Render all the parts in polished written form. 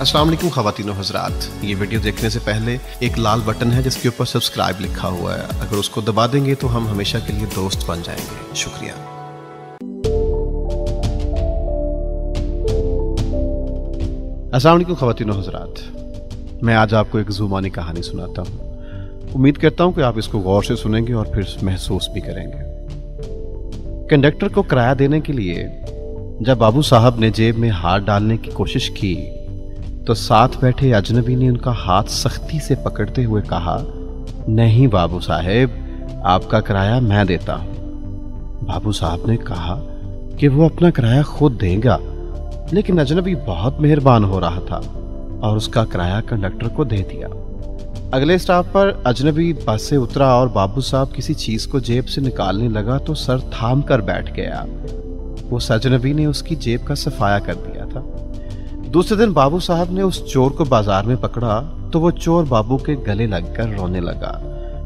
अस्सलाम वालेकुम ख़वातीन व हज़रात, ये वीडियो देखने से पहले एक लाल बटन है जिसके ऊपर सब्सक्राइब लिखा हुआ है। अगर उसको दबा देंगे तो हम हमेशा के लिए दोस्त बन जाएंगे। शुक्रिया। अस्सलाम वालेकुम ख़वातीन व हज़रात, मैं आज आपको एक ज़ुबानी कहानी सुनाता हूँ। उम्मीद करता हूँ कि आप इसको गौर से सुनेंगे और फिर महसूस भी करेंगे। कंडक्टर को किराया देने के लिए जब बाबू साहब ने जेब में हाथ डालने की कोशिश की तो साथ बैठे अजनबी ने उनका हाथ सख्ती से पकड़ते हुए कहा, नहीं बाबू साहब, आपका किराया मैं देता हूं। बाबू साहब ने कहा कि वो अपना किराया खुद देगा, लेकिन अजनबी बहुत मेहरबान हो रहा था और उसका किराया कंडक्टर को दे दिया। अगले स्टॉप पर अजनबी बस से उतरा और बाबू साहब किसी चीज को जेब से निकालने लगा तो सर थाम कर बैठ गया। उस अजनबी ने उसकी जेब का सफाया कर दिया था। दूसरे दिन बाबू साहब ने उस चोर को बाजार में पकड़ा तो वो चोर बाबू के गले लगकर रोने लगा।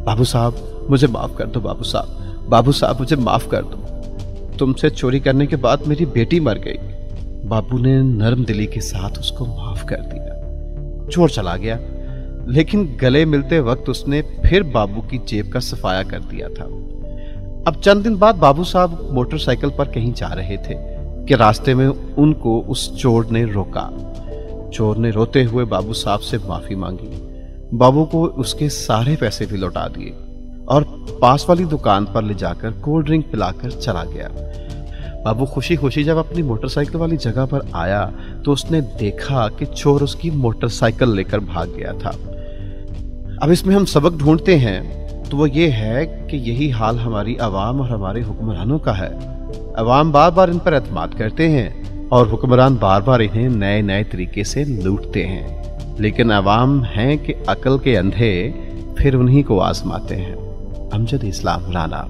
बाबू साहब मुझे माफ कर दो, बाबू साहब, बाबू साहब मुझे माफ कर दो, तुमसे चोरी करने के बाद मेरी बेटी मर गई। बाबू ने नरम दिली के साथ उसको माफ कर दिया। चोर चला गया, लेकिन गले मिलते वक्त उसने फिर बाबू की जेब का सफाया कर दिया था। अब चंद दिन बाद बाबू साहब मोटरसाइकिल पर कहीं जा रहे थे कि रास्ते में उनको उस चोर ने रोका। चोर ने रोते हुए बाबू साहब से माफी मांगी। बाबू को उसके सारे पैसे भी लौटा दिए और पास वाली दुकान पर ले जाकर कोल्ड ड्रिंक पिलाकर चला गया। बाबू खुशी खुशी जब अपनी मोटरसाइकिल वाली जगह पर आया तो उसने देखा कि चोर उसकी मोटरसाइकिल लेकर भाग गया था। अब इसमें हम सबक ढूंढते हैं तो वो ये है कि यही हाल हमारी अवाम और हमारे हुक्मरानों का है। अवाम बार बार इन पर एतमाद करते हैं और हुक्मरान बार बार इन्हें नए नए तरीके से लूटते हैं, लेकिन अवाम हैं कि अकल के अंधे फिर उन्हीं को आजमाते हैं। अमजद इस्लाम राना।